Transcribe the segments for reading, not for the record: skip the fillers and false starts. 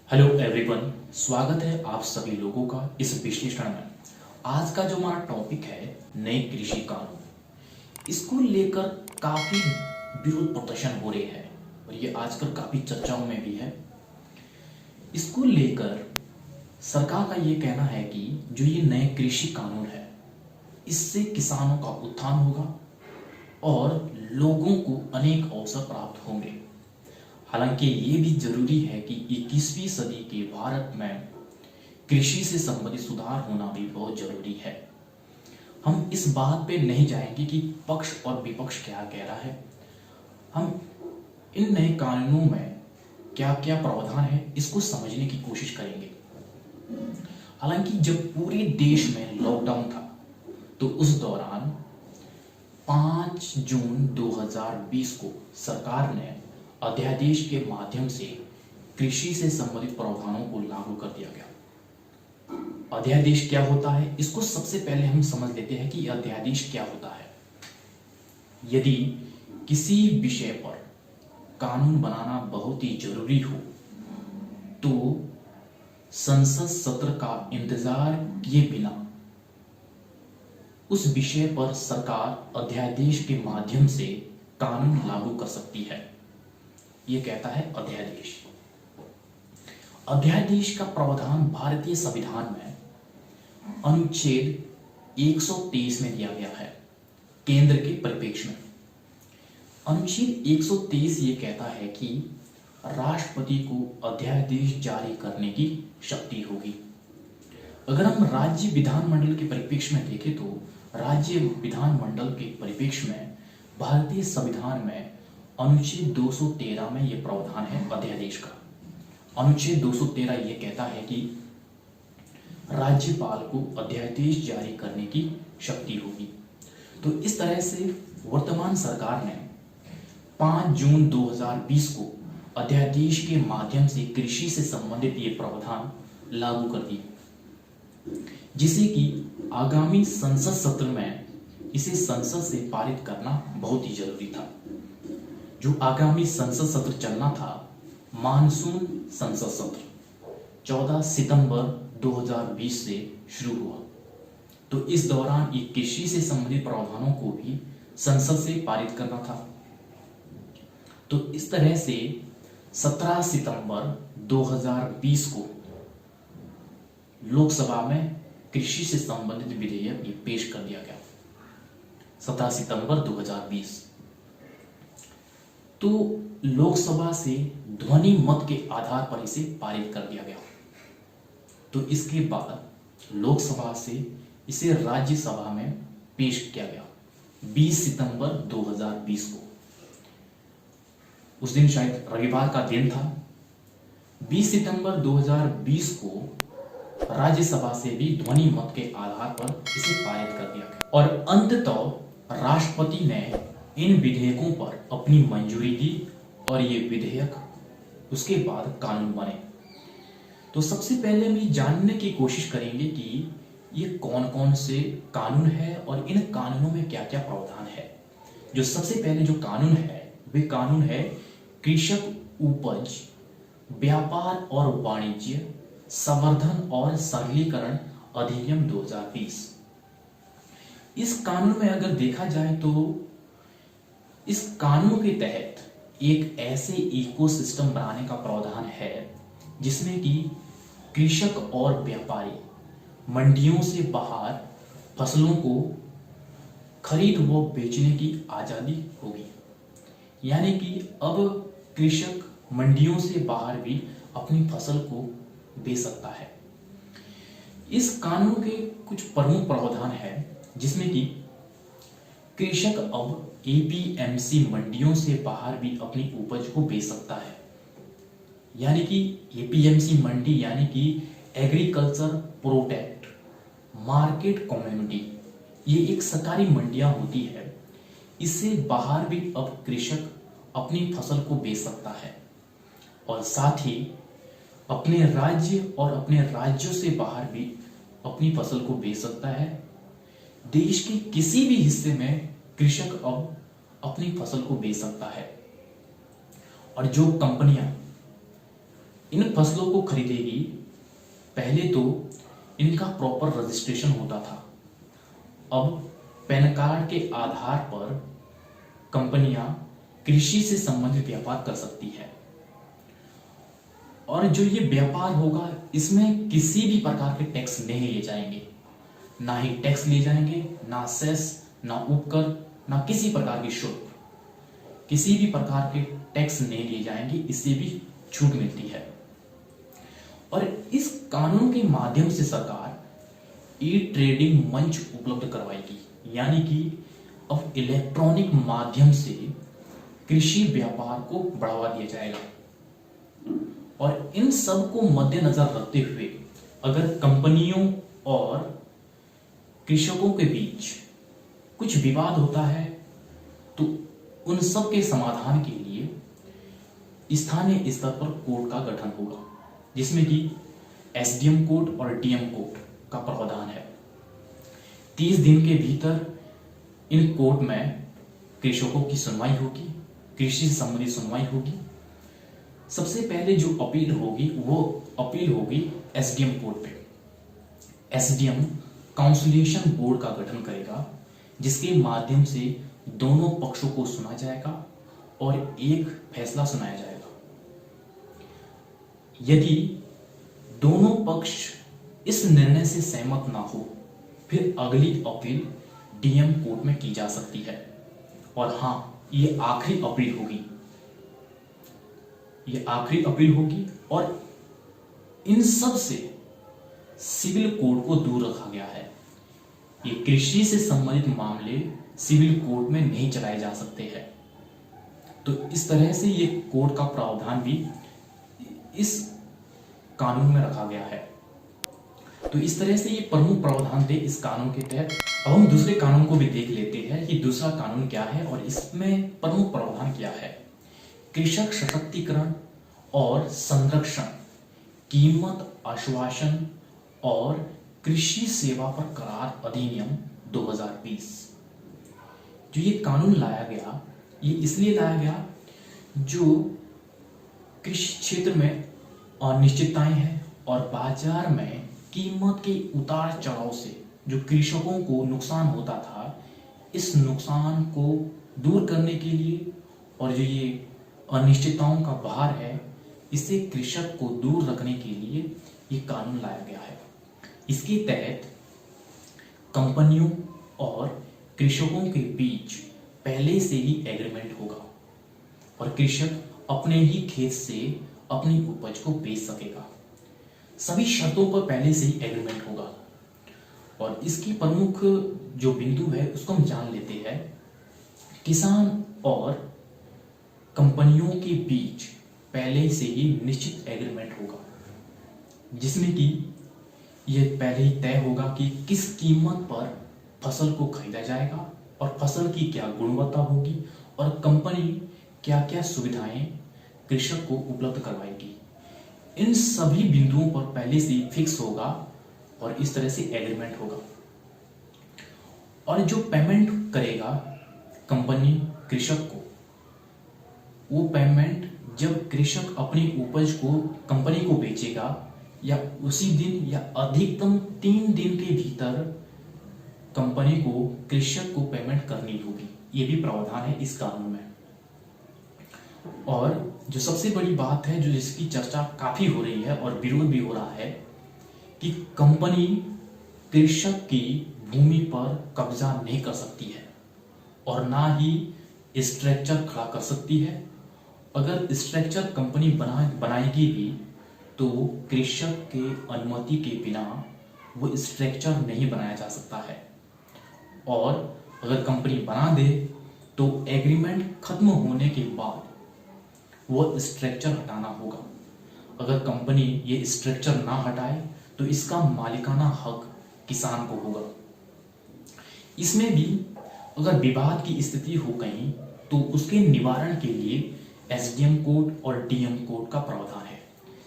Hello everyone, स्वागत है आप सभी लोगों का इस विश्लेषण में। आज का जो हमारा टॉपिक है नए कृषि कानून, इसको लेकर काफी विरोध प्रदर्शन हो रहे हैं और ये आजकल काफी चर्चाओं में भी है। इसको लेकर सरकार का ये कहना है कि जो ये नए कृषि कानून है इससे किसानों का उत्थान होगा और लोगों को अनेक अवसर प्राप्त होंगे। हालांकि ये भी जरूरी है कि 21वीं सदी के भारत में कृषि से संबंधित सुधार होना भी बहुत जरूरी है। हम इस बात पे नहीं जाएंगे कि पक्ष और विपक्ष क्या कह रहा है। हम इन नए कानूनों में क्या क्या प्रावधान है इसको समझने की कोशिश करेंगे। हालांकि जब पूरे देश में लॉकडाउन था तो उस दौरान 5 जून 2020 को सरकार ने अध्यादेश के माध्यम से कृषि से संबंधित प्रावधानों को लागू कर दिया गया। अध्यादेश क्या होता है इसको सबसे पहले हम समझ लेते हैं कि अध्यादेश क्या होता है। यदि किसी विषय पर कानून बनाना बहुत ही जरूरी हो तो संसद सत्र का इंतजार किए बिना उस विषय पर सरकार अध्यादेश के माध्यम से कानून लागू कर सकती है। ये कहता है अध्यादेश। अध्यादेश का प्रावधान भारतीय संविधान में अनुच्छेद 123 में दिया गया है। केंद्र के परिप्रेक्ष्य में अनुच्छेद 123 ये कहता है कि राष्ट्रपति को अध्यादेश जारी करने की शक्ति होगी। अगर हम राज्य विधानमंडल के परिप्रेक्ष्य में देखें तो राज्य विधानमंडल के परिप्रेक्ष्य में भारतीय संविधान में अनुच्छेद 213 में यह प्रावधान है अध्यादेश का। अनुच्छेद 213 ये कहता है कि राज्यपाल को अध्यादेश जारी करने की शक्ति होगी। तो इस तरह से वर्तमान सरकार ने 5 जून 2020 को अध्यादेश के माध्यम से कृषि से संबंधित ये प्रावधान लागू कर दिए, जिसे कि आगामी संसद सत्र में इसे संसद से पारित करना बहुत ही जरूरी था। जो आगामी संसद सत्र चलना था मानसून संसद सत्र 14 सितंबर 2020 से शुरू हुआ। तो इस दौरान ये कृषि से संबंधित प्रावधानों को भी संसद से पारित करना था। तो इस तरह से 17 सितंबर 2020 को लोकसभा में कृषि से संबंधित विधेयक ये पेश कर दिया गया। 17 सितंबर 2020 तो लोकसभा से ध्वनि मत के आधार पर इसे पारित कर दिया गया। तो इसके बाद लोकसभा से इसे राज्यसभा में पेश किया गया 20 सितंबर 2020 को। उस दिन शायद रविवार का दिन था। 20 सितंबर 2020 को राज्यसभा से भी ध्वनि मत के आधार पर इसे पारित कर दिया गया और अंततः राष्ट्रपति ने इन विधेयकों पर अपनी मंजूरी दी और ये विधेयक उसके बाद कानून बने। तो सबसे पहले हम ये जानने की कोशिश करेंगे कि ये कौन कौन से कानून है और इन कानूनों में क्या क्या प्रावधान है। जो सबसे पहले जो कानून है वे कानून है कृषक उपज व्यापार और वाणिज्य संवर्धन और सरलीकरण अधिनियम 2020। इस कानून में अगर देखा जाए तो इस कानून के तहत एक ऐसे इकोसिस्टम बनाने का प्रावधान है जिसमें कि कृषक और व्यापारी मंडियों से बाहर फसलों को खरीद व बेचने की आजादी होगी। यानी कि अब कृषक मंडियों से बाहर भी अपनी फसल को बेच सकता है। इस कानून के कुछ प्रमुख प्रावधान है जिसमें कि कृषक अब एपीएमसी मंडियों से बाहर भी अपनी उपज को बेच सकता है। यानी कि एपीएमसी मंडी यानी कि एग्रीकल्चर प्रोडक्ट मार्केट कम्युनिटी, ये एक सरकारी मंडियां होती है। इससे बाहर भी अब कृषक अपनी फसल को बेच सकता है और साथ ही अपने राज्य और अपने राज्यों से बाहर भी अपनी फसल को बेच सकता है। देश के किसी भी हिस्से में कृषक अब अपनी फसल को बेच सकता है। और जो कंपनियां इन फसलों को खरीदेगी, पहले तो इनका प्रॉपर रजिस्ट्रेशन होता था। अब पैन कार्ड के आधार पर कंपनियां कृषि से संबंधित व्यापार कर सकती है। और जो ये व्यापार होगा इसमें किसी भी प्रकार के टैक्स नहीं लिए जाएंगे, ना ही टैक्स लिए जाएंगे, ना सेस, ना उपकर, ना किसी प्रकार की शुल्क, किसी भी प्रकार के टैक्स नहीं लिए जाएंगे। इससे भी छूट मिलती है। और इस कानून के माध्यम से सरकार ई ट्रेडिंग मंच उपलब्ध करवाएगी, यानी कि अब इलेक्ट्रॉनिक माध्यम से कृषि व्यापार को बढ़ावा दिया जाएगा। और इन सब को मद्देनजर रखते हुए अगर कंपनियों और कृषकों के बीच कुछ विवाद होता है तो उन सब के समाधान के लिए स्थानीय स्तर पर कोर्ट का गठन होगा, जिसमें कि एसडीएम कोर्ट और डीएम कोर्ट का प्रावधान है। 30 दिन के भीतर इन कोर्ट में कृषकों की सुनवाई होगी, कृषि से संबंधित सुनवाई होगी। सबसे पहले जो अपील होगी वो अपील होगी एसडीएम कोर्ट पे। एसडीएम काउंसिलेशन बोर्ड का गठन करेगा, जिसके माध्यम से दोनों पक्षों को सुना जाएगा और एक फैसला सुनाया जाएगा। यदि दोनों पक्ष इस निर्णय से सहमत ना हो, फिर अगली अपील डीएम कोर्ट में की जा सकती है। और हां, ये आखिरी अपील होगी, ये आखिरी अपील होगी। और इन सब से सिविल कोर्ट को दूर रखा गया है। ये कृषि से संबंधित मामले सिविल कोर्ट में नहीं चलाए जा सकते हैं। तो इस तरह से ये कोर्ट का प्रावधान भी इस कानून में रखा गया है। तो इस तरह से ये प्रमुख प्रावधान थे इस कानून के तहत। अब हम दूसरे कानून को भी देख लेते हैं कि दूसरा कानून क्या है और इसमें प्रमुख प्रावधान क्या है। कृषक सशक्तिकरण और संरक्षण, कीमत आश्वासन और कृषि सेवा पर करार अधिनियम 2020। जो ये कानून लाया गया, ये इसलिए लाया गया जो कृषि क्षेत्र में अनिश्चितताएं हैं और बाजार में कीमत के उतार चढ़ाव से जो कृषकों को नुकसान होता था, इस नुकसान को दूर करने के लिए और जो ये अनिश्चितताओं का भार है, इससे कृषक को दूर रखने के लिए ये कानून लाया गया है। इसके तहत कंपनियों और कृषकों के बीच पहले से ही एग्रीमेंट होगा और कृषक अपने ही खेत से अपनी उपज को बेच सकेगा। सभी शर्तों पर पहले से ही एग्रीमेंट होगा। और इसकी प्रमुख जो बिंदु है उसको हम जान लेते हैं। किसान और कंपनियों के बीच पहले से ही निश्चित एग्रीमेंट होगा, जिसमें कि यह पहले ही तय होगा कि किस कीमत पर फसल को खरीदा जाएगा और फसल की क्या गुणवत्ता होगी और कंपनी क्या क्या सुविधाएं कृषक को उपलब्ध करवाएगी। इन सभी बिंदुओं पर पहले से फिक्स होगा और इस तरह से एग्रीमेंट होगा। और जो पेमेंट करेगा कंपनी कृषक को, वो पेमेंट जब कृषक अपनी उपज को कंपनी को बेचेगा या उसी दिन या अधिकतम 3 दिन के भीतर कंपनी को कृषक को पेमेंट करनी होगी। ये भी प्रावधान है इस कानून में। और जो सबसे बड़ी बात है, जो जिसकी चर्चा काफी हो रही है और विरोध भी हो रहा है, कि कंपनी कृषक की भूमि पर कब्जा नहीं कर सकती है और ना ही स्ट्रक्चर खड़ा कर सकती है। अगर स्ट्रक्चर कंपनी बनाएगी भी तो कृषक के अनुमति के बिना वो स्ट्रक्चर नहीं बनाया जा सकता है। और अगर कंपनी बना दे तो एग्रीमेंट खत्म होने के बाद वो स्ट्रक्चर हटाना होगा। अगर कंपनी ये स्ट्रक्चर ना हटाए तो इसका मालिकाना हक किसान को होगा। इसमें भी अगर विवाद की स्थिति हो गई तो उसके निवारण के लिए एसडीएम कोर्ट और डीएम कोर्ट का प्रावधान है,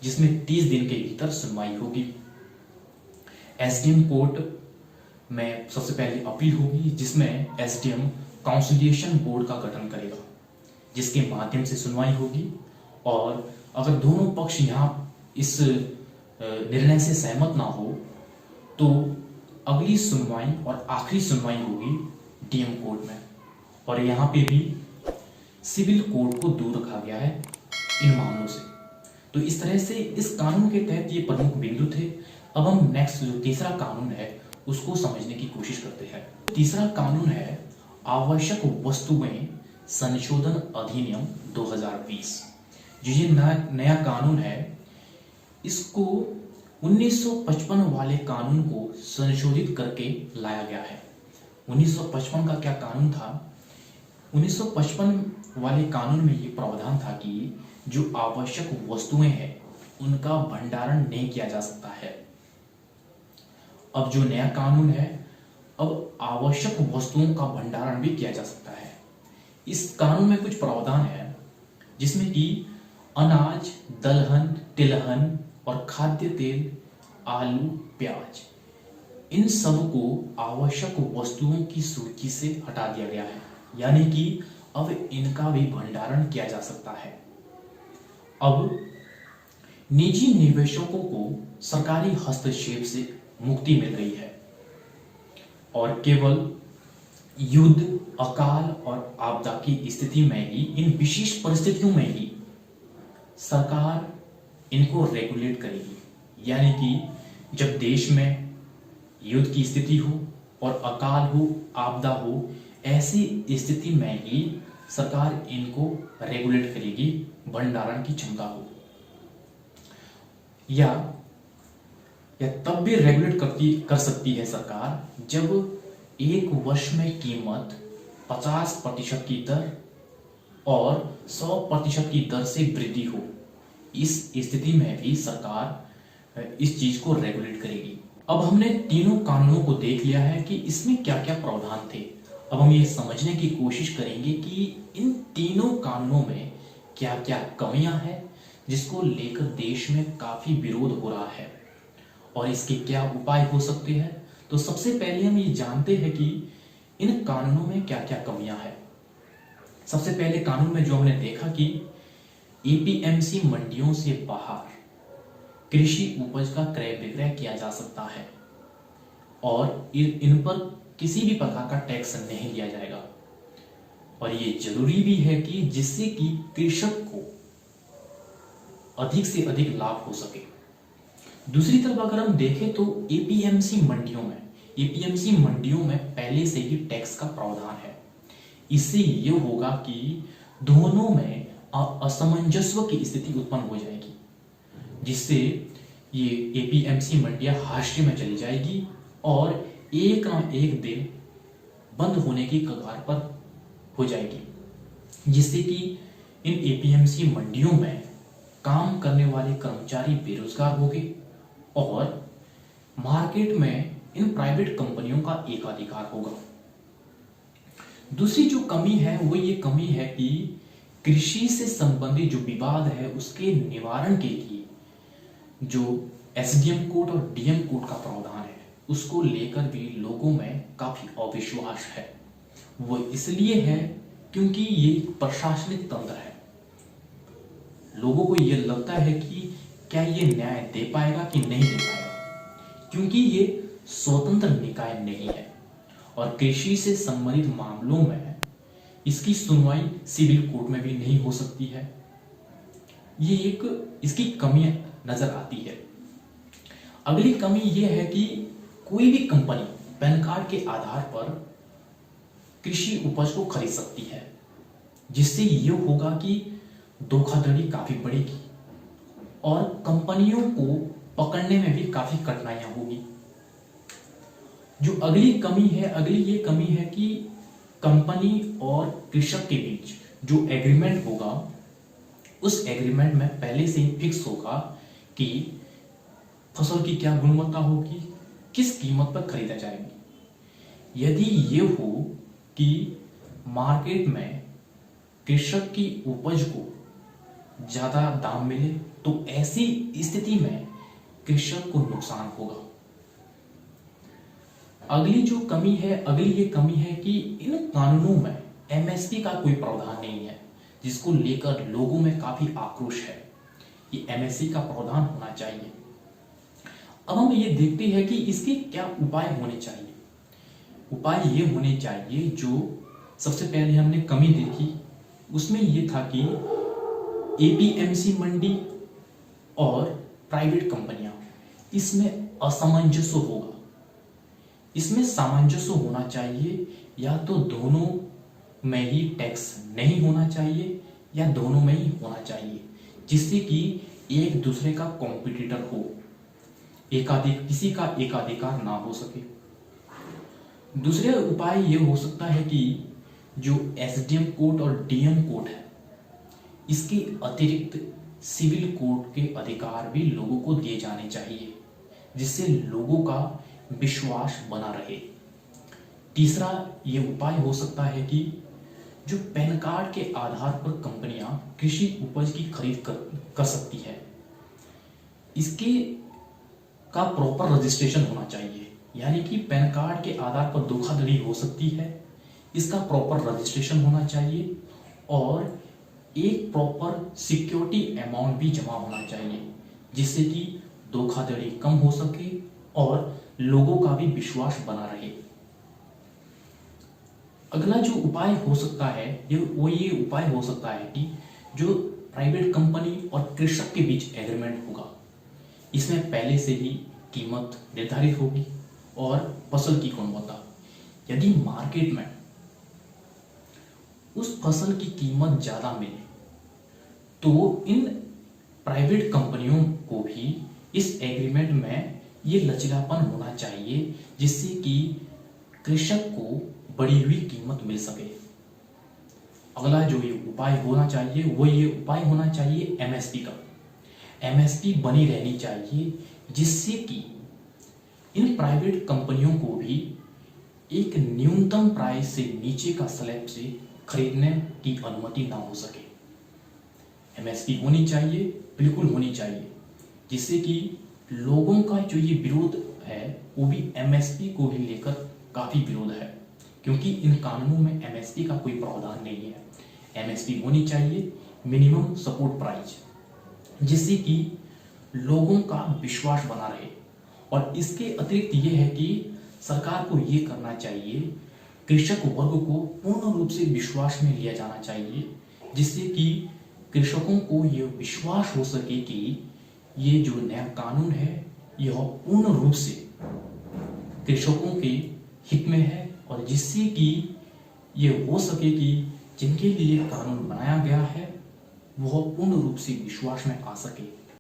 जिसमें 30 दिन के भीतर सुनवाई होगी। एसडीएम कोर्ट में सबसे पहले अपील होगी, जिसमें एसडीएम काउंसिलिएशन बोर्ड का गठन करेगा, जिसके माध्यम से सुनवाई होगी। और अगर दोनों पक्ष यहाँ इस निर्णय से सहमत ना हो तो अगली सुनवाई और आखिरी सुनवाई होगी डीएम कोर्ट में, और यहाँ पे भी सिविल कोर्ट को दूर रखा गया है इन मामलों से। तो इस तरह से इस कानून के तहत ये प्रमुख बिंदु थे। अब हम नेक्स्ट जो तीसरा कानून है उसको समझने की कोशिश करते हैं। तीसरा कानून है आवश्यक वस्तुएं संशोधन अधिनियम 2020। जो ये नया कानून है, इसको 1955 वाले कानून को संशोधित करके लाया गया है। 1955 का क्या कानून था? 1955 वाले कानून में ये प्रावधान था कि जो आवश्यक वस्तुएं हैं उनका भंडारण नहीं किया जा सकता है। अब जो नया कानून है, अब आवश्यक वस्तुओं का भंडारण भी किया जा सकता है। इस कानून में कुछ प्रावधान है जिसमें कि अनाज, दलहन, तिलहन और खाद्य तेल, आलू, प्याज, इन सब को आवश्यक वस्तुओं की सूची से हटा दिया गया है, यानी कि अब इनका भी भंडारण किया जा सकता है। अब निजी निवेशकों को सरकारी हस्तक्षेप से मुक्ति मिल गई है और केवल युद्ध, अकाल और आपदा की स्थिति में ही, इन विशेष परिस्थितियों में ही सरकार इनको रेगुलेट करेगी। यानी कि जब देश में युद्ध की स्थिति हो और अकाल हो, आपदा हो, ऐसी स्थिति में ही सरकार इनको रेगुलेट करेगी, भंडारण की क्षमता हो। या तब भी रेगुलेट कर सकती है सरकार जब एक वर्ष में कीमत 50% की दर और 100% की दर से वृद्धि हो। इस स्थिति में भी सरकार इस चीज को रेगुलेट करेगी। अब हमने तीनों कानूनों को देख लिया है कि इसमें क्या क्या प्रावधान थे। अब हम ये समझने की कोशिश करेंगे कि इन तीनों कानूनों में क्या क्या कमियां हैं जिसको लेकर देश में काफी विरोध हो रहा है और इसके क्या उपाय हो सकते हैं। तो सबसे पहले हम ये जानते हैं कि इन कानूनों में क्या क्या कमियां हैं। सबसे पहले कानून में जो हमने देखा कि एपीएमसी मंडियों से बाहर कृषि उपज का क्रय विक्रय किया जा सकता है और इन पर किसी भी प्रकार का टैक्स नहीं लिया जाएगा, और ये जरूरी भी है कि जिससे कि कृषक को अधिक से अधिक लाभ हो सके। दूसरी तरफ अगर हम देखें तो एपीएमसी मंडियों में पहले से ही टैक्स का प्रावधान है। इससे ये होगा कि दोनों में असमंजस्य की स्थिति उत्पन्न हो जाएगी, जिससे ये एपीएमसी मंडियां हाशिए में चली जाएगी और एक ना एक दिन बंद होने की कगार पर हो जाएगी, जिससे कि इन एपीएमसी मंडियों में काम करने वाले कर्मचारी बेरोजगार होंगे और मार्केट में इन प्राइवेट कंपनियों का एकाधिकार होगा। दूसरी जो कमी है वो ये कमी है कि कृषि से संबंधित जो विवाद है उसके निवारण के लिए जो एसडीएम कोड और डीएम कोड का प्रावधान है उसको लेकर भी लोगों में काफी अविश्वास है। वो इसलिए है क्योंकि ये प्रशासनिक तंत्र है। लोगों को ये लगता है कि क्या ये न्याय दे पाएगा कि नहीं दे पाएगा, क्योंकि ये स्वतंत्र निकाय नहीं है और कृषि से संबंधित मामलों में इसकी सुनवाई सिविल कोर्ट में भी नहीं हो सकती है। ये एक इसकी कमी नजर आती है। अगली कमी ये है कि कोई भी कंपनी पैन कार्ड के आधार पर कृषि उपज को खरीद सकती है, जिससे ये होगा कि धोखाधड़ी काफी बढ़ेगी और कंपनियों को पकड़ने में भी काफी कठिनाइयां होगी। जो अगली ये कमी है कि कंपनी और कृषक के बीच जो एग्रीमेंट होगा उस एग्रीमेंट में पहले से ही फिक्स होगा कि फसल की क्या गुणवत्ता होगी, किस कीमत पर खरीदा जाएगी। यदि ये हो कि मार्केट में कृषक की उपज को ज्यादा दाम मिले तो ऐसी स्थिति में कृषक को नुकसान होगा। अगली ये कमी है कि इन कानूनों में एमएसपी का कोई प्रावधान नहीं है, जिसको लेकर लोगों में काफी आक्रोश है। ये एमएसपी का प्रावधान होना चाहिए। अब हम ये देखते हैं कि इसके क्या उपाय होने चाहिए। उपाय ये होने चाहिए, जो सबसे पहले हमने कमी देखी उसमें ये था कि एपीएमसी मंडी और प्राइवेट कंपनियां, इसमें असामंजस्य होगा। इसमें सामंजस्य होना चाहिए, या तो दोनों में ही टैक्स नहीं होना चाहिए या दोनों में ही होना चाहिए, जिससे कि एक दूसरे का कॉम्पिटिटर हो, किसी का एकाधिकार ना हो सके। दूसरे उपाय ये हो सकता है कि जो एसडीएम कोर्ट और डीएम कोर्ट है, इसके अतिरिक्त सिविल कोर्ट के अधिकार भी लोगों को दिए जाने चाहिए, जिससे लोगों का विश्वास बना रहे। तीसरा ये उपाय हो सकता है कि जो पैन कार्ड के आधार पर कंपनियां कृषि उपज की खरीद कर सकती है, इसके का प्रॉपर रजिस्ट्रेशन होना चाहिए। यानी कि पैन कार्ड के आधार पर धोखाधड़ी हो सकती है, इसका प्रॉपर रजिस्ट्रेशन होना चाहिए और एक प्रॉपर सिक्योरिटी अमाउंट भी जमा होना चाहिए, जिससे कि धोखाधड़ी कम हो सके और लोगों का भी विश्वास बना रहे। अगला जो उपाय हो सकता है ये उपाय हो सकता है कि जो प्राइवेट कंपनी और कृषक के बीच एग्रीमेंट होगा, इसमें पहले से ही कीमत निर्धारित होगी और फसल की गुणवत्ता, यदि मार्केट में उस फसल की कीमत ज्यादा मिले तो इन प्राइवेट कंपनियों को भी इस एग्रीमेंट में ये लचीलापन होना चाहिए, जिससे कि कृषक को बढ़ी हुई कीमत मिल सके। अगला जो ये उपाय होना चाहिए वो ये उपाय होना चाहिए एमएसपी का। एमएसपी बनी रहनी चाहिए, जिससे कि इन प्राइवेट कंपनियों को भी एक न्यूनतम प्राइस से नीचे का स्लैब से खरीदने की अनुमति ना हो सके। एमएसपी होनी चाहिए, बिल्कुल होनी चाहिए, जिससे कि लोगों का जो ये विरोध है वो भी एमएसपी को ही लेकर काफी विरोध है, क्योंकि इन कानूनों में एमएसपी का कोई प्रावधान नहीं है। एमएसपी होनी चाहिए, मिनिमम सपोर्ट प्राइस, जिससे कि लोगों का विश्वास बना रहे। और इसके अतिरिक्त ये है कि सरकार को ये करना चाहिए, कृषक वर्ग को पूर्ण रूप से विश्वास में लिया जाना चाहिए, जिससे कि कृषकों को यह विश्वास हो सके कि ये जो नया कानून है यह पूर्ण रूप से कृषकों के हित में है, और जिससे कि ये हो सके कि जिनके लिए कानून बनाया गया है वह पूर्ण रूप से विश्वास में आ सके।